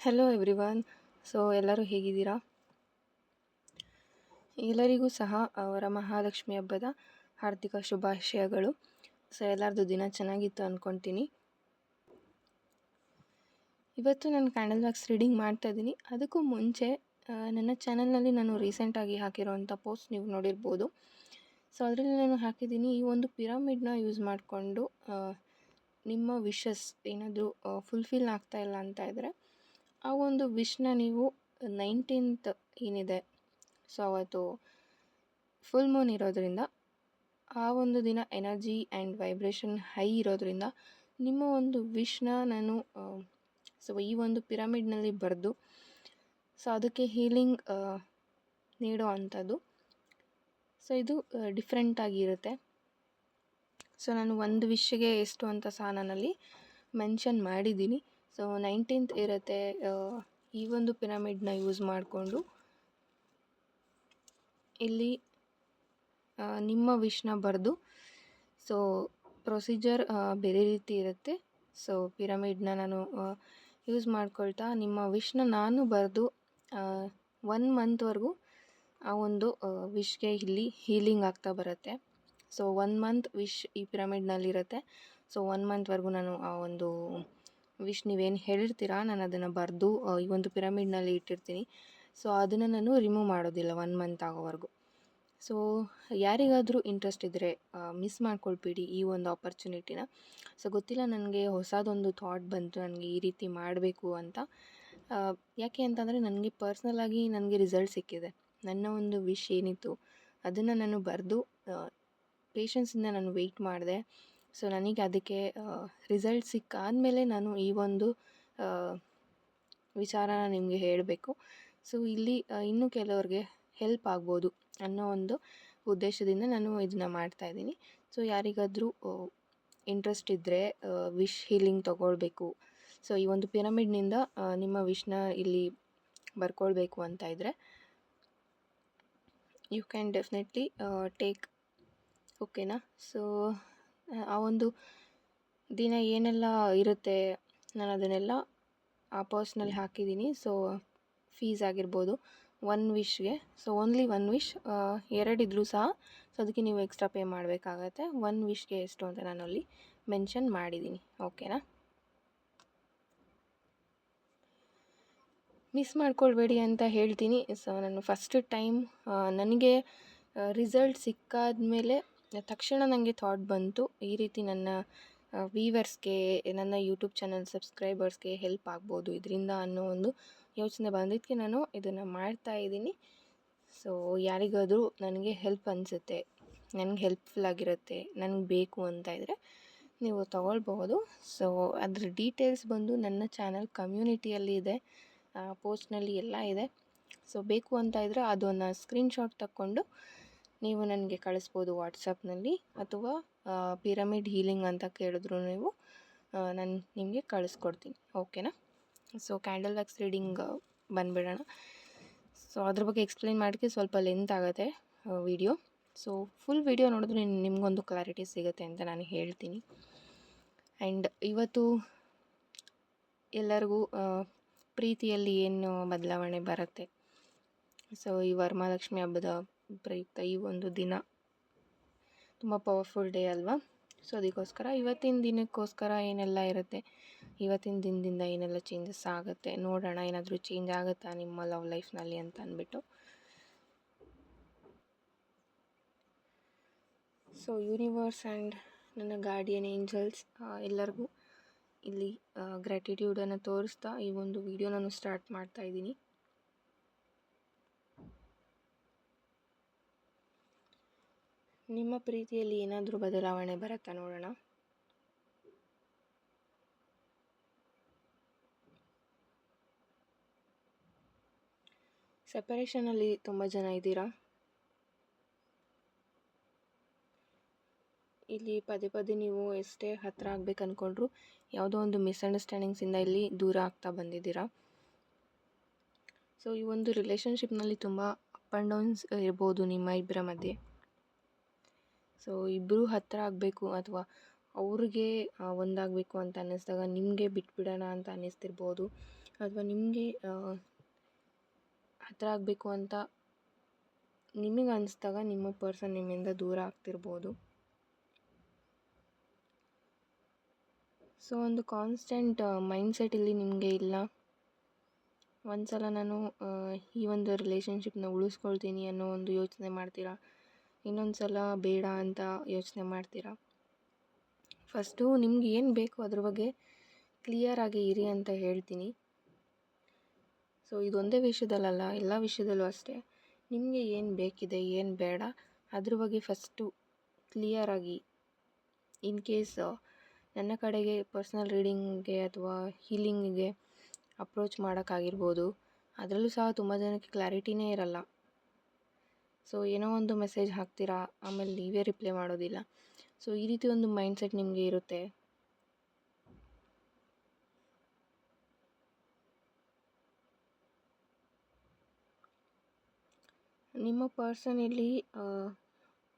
Hello everyone. So ಎಲ್ಲರೂ ಹೇಗಿದ್ದೀರಾ? ಎಲ್ಲರಿಗೂ ಸಹ ಅವರ ಮಹಾಲಕ್ಷ್ಮಿ ಹಬ್ಬದ ಹಾರ್ದಿಕ ಶುಭಾಶಯಗಳು. ಸೊ ಎಲ್ಲರದ್ದು ದಿನ ಚೆನ್ನಾಗಿತ್ತು ಅಂದ್ಕೊತೀನಿ. ಇವತ್ತು ನಾನು ಕ್ಯಾಂಡಲ್ ವ್ಯಾಕ್ಸ್ ರೀಡಿಂಗ್ ಮಾಡ್ತಾ ಇದ್ದೀನಿ. ಅದಕ್ಕೂ ಮುಂಚೆ ನನ್ನ ಚಾನಲ್ನಲ್ಲಿ ನಾನು ರೀಸೆಂಟಾಗಿ ಹಾಕಿರೋವಂಥ ಪೋಸ್ಟ್ ನೀವು ನೋಡಿರ್ಬೋದು. ಸೊ ಅದರಲ್ಲಿ ನಾನು ಹಾಕಿದ್ದೀನಿ, ಈ ಒಂದು ಪಿರಮಿಡ್ನ ಯೂಸ್ ಮಾಡಿಕೊಂಡು ನಿಮ್ಮ ವಿಶಸ್ ಏನಾದರೂ ಫುಲ್ಫಿಲ್ ಆಗ್ತಾ ಇಲ್ಲ ಅಂತ ಇದ್ದರೆ ಆ ಒಂದು ವಿಶ್ನ ನೀವು 19th ಏನಿದೆ, ಸೊ ಅವತ್ತು ಫುಲ್ ಮೂನ್ ಇರೋದ್ರಿಂದ ಆ ಒಂದು ದಿನ ಎನರ್ಜಿ ಆ್ಯಂಡ್ ವೈಬ್ರೇಷನ್ ಹೈ ಇರೋದ್ರಿಂದ ನಿಮ್ಮ ಒಂದು ವಿಶ್ನ ನಾನು ಸೊ ಈ ಒಂದು ಪಿರಮಿಡ್ನಲ್ಲಿ ಬರೆದು ಸೊ ಅದಕ್ಕೆ ಹೀಲಿಂಗ್ ನೀಡೋ ಅಂಥದ್ದು. ಸೊ ಇದು ಡಿಫ್ರೆಂಟಾಗಿರುತ್ತೆ. ಸೊ ನಾನು ಒಂದು ವಿಶ್ಗೆ ಎಷ್ಟು ಅಂತ ಸಹ ನಾನಲ್ಲಿ ಮೆನ್ಷನ್ ಮಾಡಿದ್ದೀನಿ. ಸೊ 19th ಇರುತ್ತೆ. ಈ ಒಂದು ಪಿರಮಿಡ್ನ ಯೂಸ್ ಮಾಡಿಕೊಂಡು ಇಲ್ಲಿ ನಿಮ್ಮ ವಿಶ್ನ ಬರೆದು, ಸೊ ಪ್ರೊಸೀಜರ್ ಬೇರೆ ರೀತಿ ಇರುತ್ತೆ. ಸೊ ಪಿರಮಿಡ್ನ ನಾನು ಯೂಸ್ ಮಾಡ್ಕೊಳ್ತಾ ನಿಮ್ಮ ವಿಶ್ನ ನಾನು ಬರೆದು 1 ಮಂತ್ವರೆಗೂ ಆ ಒಂದು ವಿಶ್ಗೆ ಇಲ್ಲಿ ಹೀಲಿಂಗ್ ಆಗ್ತಾ ಬರುತ್ತೆ. ಸೊ 1 ಮಂತ್ ವಿಶ್ ಈ ಪಿರಮಿಡ್ನಲ್ಲಿರುತ್ತೆ. ಸೊ 1 ಮಂತ್ವರೆಗೂ ನಾನು ಆ ಒಂದು ವಿಶ್ ನೀವೇನು ಹೇಳಿರ್ತೀರಾ ನಾನು ಅದನ್ನು ಬರೆದು ಈ ಒಂದು ಪಿರಮಿಡ್ನಲ್ಲಿ ಇಟ್ಟಿರ್ತೀನಿ. ಸೊ ಅದನ್ನು ನಾನು ರಿಮೂವ್ ಮಾಡೋದಿಲ್ಲ 1 ಮಂತ್ ಆಗೋವರೆಗೂ. ಸೊ ಯಾರಿಗಾದರೂ ಇಂಟ್ರೆಸ್ಟ್ ಇದ್ದರೆ ಮಿಸ್ ಮಾಡ್ಕೊಳ್ಬೇಡಿ ಈ ಒಂದು ಆಪರ್ಚುನಿಟಿನ. ಸೊ ಗೊತ್ತಿಲ್ಲ, ನನಗೆ ಹೊಸದೊಂದು ಥಾಟ್ ಬಂತು ನನಗೆ ಈ ರೀತಿ ಮಾಡಬೇಕು ಅಂತ. ಯಾಕೆ ಅಂತಂದರೆ ನನಗೆ ಪರ್ಸ್ನಲಾಗಿ ನನಗೆ ರಿಸಲ್ಟ್ ಸಿಕ್ಕಿದೆ. ನನ್ನ ಒಂದು ವಿಶ್ ಏನಿತ್ತು ಅದನ್ನು ನಾನು ಬರೆದು ಪೇಷನ್ಸಿಂದ ನಾನು ವೆಯ್ಟ್ ಮಾಡಿದೆ. ಸೊ ನನಗೆ ಅದಕ್ಕೆ ರಿಸಲ್ಟ್ ಸಿಕ್ಕಾದಮೇಲೆ ನಾನು ಈ ಒಂದು ವಿಚಾರನ ನಿಮಗೆ ಹೇಳಬೇಕು. ಸೊ ಇಲ್ಲಿ ಇನ್ನೂ ಕೆಲವ್ರಿಗೆ ಹೆಲ್ಪ್ ಆಗ್ಬೋದು ಅನ್ನೋ ಒಂದು ಉದ್ದೇಶದಿಂದ ನಾನು ಇದನ್ನು ಮಾಡ್ತಾಯಿದ್ದೀನಿ. ಸೊ ಯಾರಿಗಾದರೂ ಇಂಟ್ರೆಸ್ಟ್ ಇದ್ದರೆ ವಿಶ್ ಹೀಲಿಂಗ್ ತೊಗೊಳ್ಬೇಕು, ಸೊ ಈ ಒಂದು ಪಿರಮಿಡ್ನಿಂದ ನಿಮ್ಮ ವಿಶ್ನ ಇಲ್ಲಿ ಬರ್ಕೊಳ್ಬೇಕು ಅಂತ ಇದ್ದರೆ ಯು ಕ್ಯಾನ್ ಡೆಫಿನೆಟ್ಲಿ ಟೇಕ್, ಓಕೆನಾ? ಸೊ ಆ ಒಂದು ದಿನ ಏನೆಲ್ಲ ಇರುತ್ತೆ ನಾನು ಅದನ್ನೆಲ್ಲ ಆ ಪೋಸ್ಟ್ನಲ್ಲಿ ಹಾಕಿದ್ದೀನಿ. ಸೊ ಫೀಸ್ ಆಗಿರ್ಬೋದು 1 ವಿಶ್ಗೆ, ಸೊ ಓನ್ಲಿ 1 ವಿಶ್, 2 ಇದ್ದರೂ ಸಹ ಸೊ ಅದಕ್ಕೆ ನೀವು ಎಕ್ಸ್ಟ್ರಾ ಪೇ ಮಾಡಬೇಕಾಗತ್ತೆ. 1 ವಿಶ್ಗೆ ಎಷ್ಟು ಅಂತ ನಾನು ಅಲ್ಲಿ ಮೆನ್ಷನ್ ಮಾಡಿದ್ದೀನಿ, ಓಕೆನಾ? ಮಿಸ್ ಮಾಡ್ಕೊಳ್ಬೇಡಿ ಅಂತ ಹೇಳ್ತೀನಿ. ಸೊ ನಾನು ಫಸ್ಟ್ ಟೈಮ್ ನನಗೆ ರಿಸಲ್ಟ್ ಸಿಕ್ಕಾದ್ಮೇಲೆ ತಕ್ಷಣ ನನಗೆ ಥಾಟ್ ಬಂತು, ಈ ರೀತಿ ನನ್ನ ವೀವರ್ಸ್ಗೆ, ನನ್ನ ಯೂಟ್ಯೂಬ್ ಚಾನಲ್ ಸಬ್ಸ್ಕ್ರೈಬರ್ಸ್ಗೆ ಹೆಲ್ಪ್ ಆಗ್ಬೋದು ಇದರಿಂದ ಅನ್ನೋ ಒಂದು ಯೋಚನೆ ಬಂದಿದ್ದಕ್ಕೆ ನಾನು ಇದನ್ನು ಮಾಡ್ತಾಯಿದ್ದೀನಿ. ಸೊ ಯಾರಿಗಾದರೂ ನನಗೆ ಹೆಲ್ಪ್ ಅನಿಸುತ್ತೆ, ನನಗೆ ಹೆಲ್ಪ್ಫುಲ್ ಆಗಿರುತ್ತೆ, ನನಗೆ ಬೇಕು ಅಂತ ಇದ್ದರೆ ನೀವು ತೊಗೊಳ್ಬಹುದು. ಸೊ ಅದ್ರ ಡೀಟೇಲ್ಸ್ ಬಂದು ನನ್ನ ಚಾನಲ್ ಕಮ್ಯುನಿಟಿಯಲ್ಲಿ ಇದೆ, ಪೋಸ್ಟ್ನಲ್ಲಿ ಎಲ್ಲ ಇದೆ. ಸೊ ಬೇಕು ಅಂತ ಇದ್ದರೆ ಅದನ್ನು ಸ್ಕ್ರೀನ್ಶಾಟ್ ತಕ್ಕೊಂಡು ನೀವು ನನಗೆ ಕಳಿಸ್ಬೋದು ವಾಟ್ಸಪ್ನಲ್ಲಿ, ಅಥವಾ ಪಿರಮಿಡ್ ಹೀಲಿಂಗ್ ಅಂತ ಕೇಳಿದ್ರು ನೀವು ನಾನು ನಿಮಗೆ ಕಳಿಸ್ಕೊಡ್ತೀನಿ, ಓಕೆನಾ? ಸೊ ಕ್ಯಾಂಡಲ್ ವ್ಯಾಕ್ಸ್ ರೀಡಿಂಗ್ ಬಂದುಬಿಡೋಣ. ಸೊ ಅದ್ರ ಬಗ್ಗೆ ಎಕ್ಸ್ಪ್ಲೈನ್ ಮಾಡೋಕ್ಕೆ ಸ್ವಲ್ಪ ಲೆಂತ್ ಆಗುತ್ತೆ ವಿಡಿಯೋ. ಸೊ ಫುಲ್ ವಿಡಿಯೋ ನೋಡಿದ್ರೆ ನಿಮಗೊಂದು ಕ್ಲಾರಿಟಿ ಸಿಗುತ್ತೆ ಅಂತ ನಾನು ಹೇಳ್ತೀನಿ. ಆ್ಯಂಡ್ ಇವತ್ತು ಎಲ್ಲರಿಗೂ ಪ್ರೀತಿಯಲ್ಲಿ ಏನು ಬದಲಾವಣೆ ಬರುತ್ತೆ. ಸೊ ಈ ವರಮಹಾಲಕ್ಷ್ಮಿ ಹಬ್ಬದ ಪ್ರಯುಕ್ತ ಈ ಒಂದು ದಿನ ತುಂಬ ಪವರ್ಫುಲ್ ಡೇ ಅಲ್ವಾ? ಸೊ ಅದಕ್ಕೋಸ್ಕರ ಇವತ್ತಿನ ದಿನಕ್ಕೋಸ್ಕರ ಏನೆಲ್ಲ ಇರುತ್ತೆ, ಇವತ್ತಿನ ದಿನದಿಂದ ಏನೆಲ್ಲ ಚೇಂಜಸ್ ಆಗುತ್ತೆ ನೋಡೋಣ, ಏನಾದರೂ ಚೇಂಜ್ ಆಗುತ್ತಾ ನಿಮ್ಮ ಲವ್ ಲೈಫ್ನಲ್ಲಿ ಅಂತ ಅಂದ್ಬಿಟ್ಟು. ಸೊ ಯೂನಿವರ್ಸ್ ಆ್ಯಂಡ್ ನನ್ನ ಗಾರ್ಡಿಯನ್ ಏಂಜಲ್ಸ್ ಎಲ್ಲರಿಗೂ ಇಲ್ಲಿ ಗ್ರ್ಯಾಟಿಟ್ಯೂಡನ್ನು ತೋರಿಸ್ತಾ ಈ ಒಂದು ವಿಡಿಯೋ ನಾನು ಸ್ಟಾರ್ಟ್ ಮಾಡ್ತಾಯಿದ್ದೀನಿ. ನಿಮ್ಮ ಪ್ರೀತಿಯಲ್ಲಿ ಏನಾದರೂ ಬದಲಾವಣೆ ಬರುತ್ತಾ ನೋಡೋಣ. ಸೆಪರೇಷನಲ್ಲಿ ತುಂಬ ಜನ ಇದ್ದೀರಾ. ಇಲ್ಲಿ ಪದೇ ಪದೇ ನೀವು ಎಷ್ಟೇ ಹತ್ತಿರ ಆಗಬೇಕು ಅಂದ್ಕೊಂಡ್ರು ಯಾವುದೋ ಒಂದು ಮಿಸ್ಅಂಡರ್ಸ್ಟ್ಯಾಂಡಿಂಗ್ಸಿಂದ ಇಲ್ಲಿ ದೂರ ಆಗ್ತಾ ಬಂದಿದ್ದೀರಾ. ಸೊ ಈ ಒಂದು ರಿಲೇಷನ್ಶಿಪ್ನಲ್ಲಿ ತುಂಬ ಅಪ್ ಆ್ಯಂಡ್ ಡೌನ್ಸ್ ಇರ್ಬೋದು ನಿಮ್ಮ ಇಬ್ಬರ ಮಧ್ಯೆ. ಸೊ ಇಬ್ಬರು ಹತ್ತಿರ ಆಗಬೇಕು ಅಥವಾ ಅವ್ರಿಗೆ ಒಂದಾಗಬೇಕು ಅಂತ ಅನ್ನಿಸ್ದಾಗ ನಿಮಗೆ ಬಿಟ್ಬಿಡೋಣ ಅಂತ ಅನ್ನಿಸ್ತಿರ್ಬೋದು. ಅಥವಾ ನಿಮಗೆ ಹತ್ರ ಆಗಬೇಕು ಅಂತ ನಿಮಗೆ ಅನಿಸ್ದಾಗ ನಿಮ್ಮ ಪರ್ಸನ್ ನಿಮ್ಮಿಂದ ದೂರ ಆಗ್ತಿರ್ಬೋದು. ಸೊ ಒಂದು ಕಾನ್ಸ್ಟೆಂಟ್ ಮೈಂಡ್ಸೆಟ್ ಇಲ್ಲಿ ನಿಮಗೆ ಇಲ್ಲ. ಒಂದು ಸಲ ನಾನು ಈ ಒಂದು ರಿಲೇಷನ್ಶಿಪ್ನ ಉಳಿಸ್ಕೊಳ್ತೀನಿ ಅನ್ನೋ ಒಂದು ಯೋಚನೆ ಮಾಡ್ತೀರಾ, ಇನ್ನೊಂದು ಸಲ ಬೇಡ ಅಂತ ಯೋಚನೆ ಮಾಡ್ತೀರಾ. ಫಸ್ಟು ನಿಮ್ಗೆ ಏನು ಬೇಕು ಅದ್ರ ಬಗ್ಗೆ ಕ್ಲಿಯರಾಗಿ ಇರಿ ಅಂತ ಹೇಳ್ತೀನಿ. ಸೊ ಇದೊಂದೇ ವಿಷಯದಲ್ಲಲ್ಲ, ಎಲ್ಲ ವಿಷಯದಲ್ಲೂ ಅಷ್ಟೇ. ನಿಮಗೆ ಏನು ಬೇಕಿದೆ, ಏನು ಬೇಡ ಅದ್ರ ಬಗ್ಗೆ ಫಸ್ಟು ಕ್ಲಿಯರಾಗಿ, ಇನ್ ಕೇಸ್ ನನ್ನ ಕಡೆಗೆ ಪರ್ಸ್ನಲ್ ರೀಡಿಂಗ್ಗೆ ಅಥವಾ ಹೀಲಿಂಗಿಗೆ ಅಪ್ರೋಚ್ ಮಾಡೋಕ್ಕಾಗಿರ್ಬೋದು, ಅದರಲ್ಲೂ ಸಹ ತುಂಬ ಜನಕ್ಕೆ ಕ್ಲಾರಿಟಿನೇ ಇರಲ್ಲ. ಸೊ ಏನೋ ಒಂದು ಮೆಸೇಜ್ ಹಾಕ್ತೀರಾ, ಆಮೇಲೆ ನೀವೇ ರಿಪ್ಲೈ ಮಾಡೋದಿಲ್ಲ. ಸೊ ಈ ರೀತಿ ಒಂದು ಮೈಂಡ್ಸೆಟ್ ನಿಮಗೆ ಇರುತ್ತೆ. ನಿಮ್ಮ ಪರ್ಸನ್ ಇಲ್ಲಿ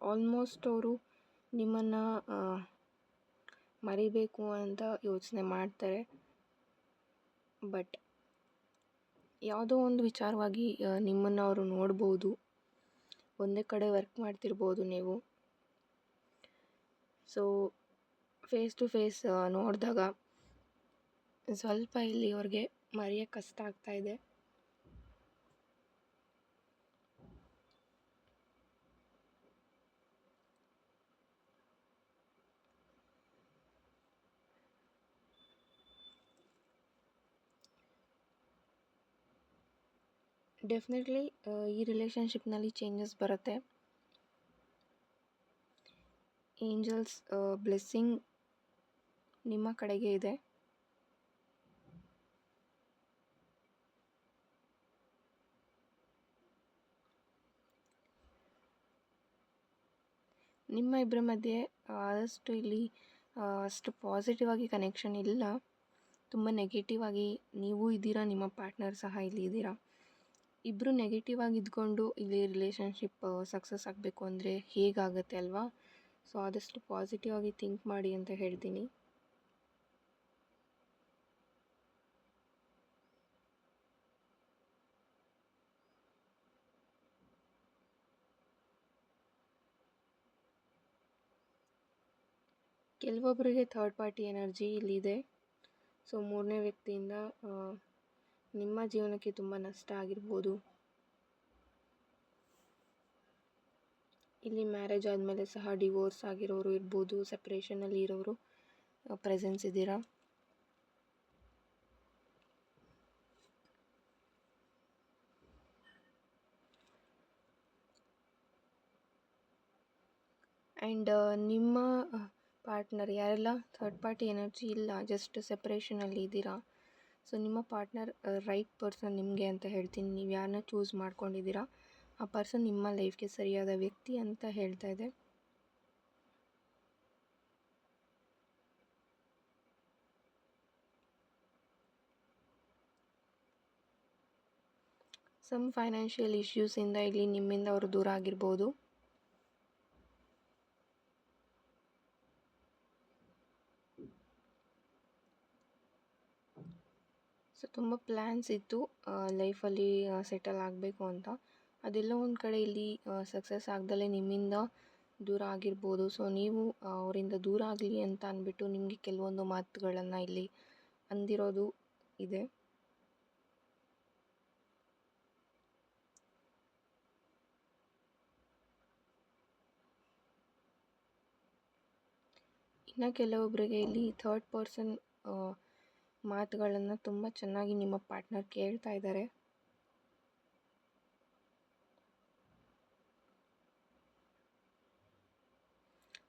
ಆಲ್ಮೋಸ್ಟ್ ಅವರು ನಿಮ್ಮನ್ನು ಮರಿಬೇಕು ಅಂತ ಯೋಚನೆ ಮಾಡ್ತಾರೆ. ಬಟ್ ಯಾವುದೋ ಒಂದು ವಿಚಾರವಾಗಿ ನಿಮ್ಮನ್ನು ಅವರು ನೋಡ್ಬೋದು, ಒಂದೇ ಕಡೆ ವರ್ಕ್ ಮಾಡ್ತಿರ್ಬೋದು ನೀವು. ಸೊ ಫೇಸ್ ಟು ಫೇಸ್ ನೋಡಿದಾಗ ಸ್ವಲ್ಪ ಇಲ್ಲಿ ಅವ್ರಿಗೆ ಮರೆಯೋಕ್ಕೆ ಕಷ್ಟ ಆಗ್ತಾಯಿದೆ. ಡೆಫಿನೆಟ್ಲಿ ಈ ರಿಲೇಷನ್ಶಿಪ್ನಲ್ಲಿ ಚೇಂಜಸ್ ಬರುತ್ತೆ. ಏಂಜಲ್ಸ್ ಬ್ಲೆಸ್ಸಿಂಗ್ ನಿಮ್ಮ ಕಡೆಗೆ ಇದೆ. ನಿಮ್ಮ ಇಬ್ಬರ ಮಧ್ಯೆ ಆದಷ್ಟು ಇಲ್ಲಿ ಅಷ್ಟು ಪಾಸಿಟಿವ್ ಆಗಿ ಕನೆಕ್ಷನ್ ಇಲ್ಲ, ತುಂಬ ನೆಗೆಟಿವ್ ಆಗಿ ನೀವು ಇದ್ದೀರಾ, ನಿಮ್ಮ ಪಾರ್ಟ್ನರ್ ಸಹ ಇಲ್ಲಿ ಇದ್ದೀರಾ. ಇಬ್ಬರು ನೆಗೆಟಿವ್ ಆಗಿ ಇದ್ಕೊಂಡು ಇಲ್ಲಿ ರಿಲೇಷನ್ಶಿಪ್ ಸಕ್ಸಸ್ ಆಗಬೇಕು ಅಂದರೆ ಹೇಗಾಗುತ್ತೆ ಅಲ್ವಾ? ಸೊ ಆದಷ್ಟು ಪಾಸಿಟಿವ್ ಆಗಿ ಥಿಂಕ್ ಮಾಡಿ ಅಂತ ಹೇಳ್ತೀನಿ. ಕೆಲವೊಬ್ಬರಿಗೆ ಥರ್ಡ್ ಪಾರ್ಟಿ ಎನರ್ಜಿ ಇಲ್ಲಿದೆ. ಸೊ ಮೂರನೇ ವ್ಯಕ್ತಿಯಿಂದ ನಿಮ್ಮ ಜೀವನಕ್ಕೆ ತುಂಬ ನಷ್ಟ ಆಗಿರ್ಬೋದು. ಇಲ್ಲಿ ಮ್ಯಾರೇಜ್ ಆದಮೇಲೆ ಸಹ ಡಿವೋರ್ಸ್ ಆಗಿರೋರು ಇರ್ಬೋದು, ಸಪ್ರೇಷನಲ್ಲಿ ಇರೋರು ಪ್ರೆಸೆನ್ಸ್ ಇದ್ದೀರಾ. ಆ್ಯಂಡ್ ನಿಮ್ಮ ಪಾರ್ಟ್ನರ್ ಯಾರೆಲ್ಲ ಥರ್ಡ್ ಪಾರ್ಟಿ ಎನರ್ಜಿ ಇಲ್ಲ, ಜಸ್ಟ್ ಸೆಪ್ರೇಷನಲ್ಲಿ ಇದ್ದೀರಾ, ಸೊ ನಿಮ್ಮ ಪಾರ್ಟ್ನರ್ ರೈಟ್ ಪರ್ಸನ್ ನಿಮಗೆ ಅಂತ ಹೇಳ್ತೀನಿ. ನೀವು ಯಾರನ್ನ ಚೂಸ್ ಮಾಡ್ಕೊಂಡಿದ್ದೀರಾ ಆ ಪರ್ಸನ್ ನಿಮ್ಮ ಲೈಫ್ಗೆ ಸರಿಯಾದ ವ್ಯಕ್ತಿ ಅಂತ ಹೇಳ್ತಾ ಇದೆ. ಸಮ್ ಫೈನಾನ್ಷಿಯಲ್ ಇಶ್ಯೂಸಿಂದ ಇಲ್ಲಿ ನಿಮ್ಮಿಂದ ಅವರು ದೂರ ಆಗಿರ್ಬೋದು. ಸೊ ತುಂಬ ಪ್ಲ್ಯಾನ್ಸ್ ಇತ್ತು ಲೈಫಲ್ಲಿ ಸೆಟಲ್ ಆಗಬೇಕು ಅಂತ, ಅದೆಲ್ಲ ಒಂದು ಕಡೆ ಇಲ್ಲಿ ಸಕ್ಸಸ್ ಆಗ್ದಲೇ ನಿಮ್ಮಿಂದ ದೂರ ಆಗಿರ್ಬೋದು. ಸೊ ನೀವು ಅವರಿಂದ ದೂರ ಆಗಲಿ ಅಂತ ಅಂದ್ಬಿಟ್ಟು ನಿಮಗೆ ಕೆಲವೊಂದು ಮಾತುಗಳನ್ನು ಇಲ್ಲಿ ಅಂದಿರೋದು ಇದೆ. ಇನ್ನು ಕೆಲವೊಬ್ಬರಿಗೆ ಇಲ್ಲಿ ಥರ್ಡ್ ಪರ್ಸನ್ ಮಾತುಗಳನ್ನು ತುಂಬ ಚೆನ್ನಾಗಿ ನಿಮ್ಮ ಪಾರ್ಟ್ನರ್ ಕೇಳ್ತಾ ಇದ್ದಾರೆ.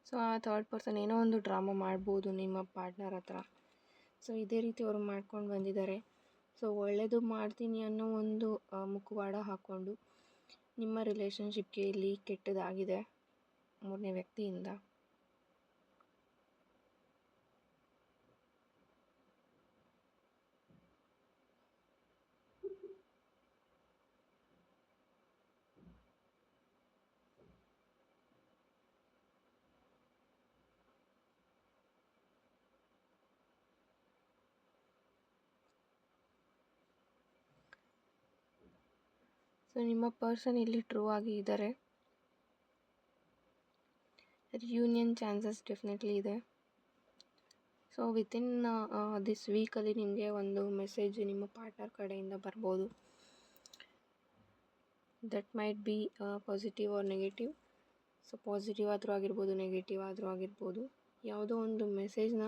ಸೊ ಆ ಥರ್ಡ್ ಪರ್ಸನ್ ಏನೋ ಒಂದು ಡ್ರಾಮಾ ಮಾಡ್ಬೋದು ನಿಮ್ಮ ಪಾರ್ಟ್ನರ್ ಹತ್ರ. ಸೊ ಇದೇ ರೀತಿ ಅವರು ಮಾಡ್ಕೊಂಡು ಬಂದಿದ್ದಾರೆ. ಸೊ ಒಳ್ಳೆಯದು ಮಾಡ್ತೀನಿ ಅನ್ನೋ ಒಂದು ಮುಖವಾಡ ಹಾಕ್ಕೊಂಡು ನಿಮ್ಮ ರಿಲೇಷನ್ಶಿಪ್ಗೆ ಇಲ್ಲಿ ಕೆಟ್ಟದಾಗಿದೆ ಮೂರನೇ ವ್ಯಕ್ತಿಯಿಂದ. ಸೊ ನಿಮ್ಮ ಪರ್ಸನ್ ಇಲ್ಲಿ ಟ್ರೂ ಆಗಿ ಇದ್ದಾರೆ. ರಿಯೂನಿಯನ್ ಚಾನ್ಸಸ್ ಡೆಫಿನೆಟ್ಲಿ ಇದೆ. ಸೊ ವಿತಿನ್ ದಿಸ್ ವೀಕಲ್ಲಿ ನಿಮಗೆ ಒಂದು ಮೆಸೇಜ್ ನಿಮ್ಮ ಪಾರ್ಟ್ನರ್ ಕಡೆಯಿಂದ ಬರ್ಬೋದು. That might be positive or negative. So positive ಆದರೂ ಆಗಿರ್ಬೋದು, ನೆಗೆಟಿವ್ ಆದರೂ ಆಗಿರ್ಬೋದು. ಯಾವುದೋ ಒಂದು ಮೆಸೇಜ್ನ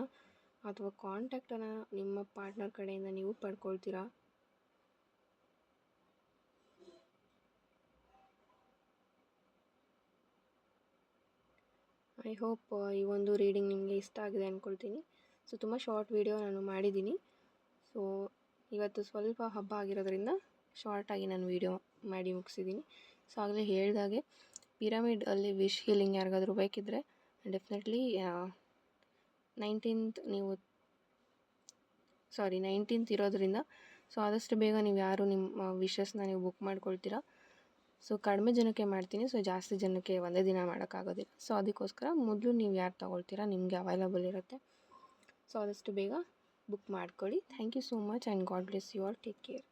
ಅಥವಾ ಕಾಂಟ್ಯಾಕ್ಟನ್ನು ನಿಮ್ಮ ಪಾರ್ಟ್ನರ್ ಕಡೆಯಿಂದ ನೀವು ಪಡ್ಕೊಳ್ತೀರಾ. ಐ ಹೋಪ್ ಈ ಒಂದು ರೀಡಿಂಗ್ ನಿಮಗೆ ಇಷ್ಟ ಆಗಿದೆ ಅಂದ್ಕೊಳ್ತೀನಿ. ಸೊ ತುಂಬ ಶಾರ್ಟ್ ವಿಡಿಯೋ ನಾನು ಮಾಡಿದ್ದೀನಿ. ಸೊ ಇವತ್ತು ಸ್ವಲ್ಪ ಹಬ್ಬ ಆಗಿರೋದ್ರಿಂದ ಶಾರ್ಟಾಗಿ ನಾನು ವಿಡಿಯೋ ಮಾಡಿ ಮುಗಿಸಿದ್ದೀನಿ. ಸೊ ಆಗಲೇ ಹೇಳಿದಾಗೆ ಪಿರಮಿಡ್ ಅಲ್ಲಿ ವಿಶ್ ಹೀಲಿಂಗ್ ಯಾರಿಗಾದರೂ ಬೇಕಿದ್ದರೆ ಡೆಫಿನೆಟ್ಲಿ 19th ಇರೋದ್ರಿಂದ ಸೊ ಆದಷ್ಟು ಬೇಗ ನೀವು ಯಾರು ನಿಮ್ಮ ವಿಶಸ್ನ ನೀವು ಬುಕ್ ಮಾಡ್ಕೊಳ್ತೀರಾ. ಸೊ ಕಡಿಮೆ ಜನಕ್ಕೆ ಮಾಡ್ತೀನಿ. ಸೊ ಜಾಸ್ತಿ ಜನಕ್ಕೆ ಒಂದೇ ದಿನ ಮಾಡೋಕ್ಕಾಗೋದಿಲ್ಲ. ಸೊ ಅದಕ್ಕೋಸ್ಕರ ಮೊದಲು ನೀವು ಯಾರು ತೊಗೊಳ್ತೀರಾ ನಿಮಗೆ ಅವೈಲಬಲ್ ಇರುತ್ತೆ. ಸೊ ಆದಷ್ಟು ಬೇಗ ಬುಕ್ ಮಾಡ್ಕೊಳ್ಳಿ. Thank you so much and God bless you all. Take care.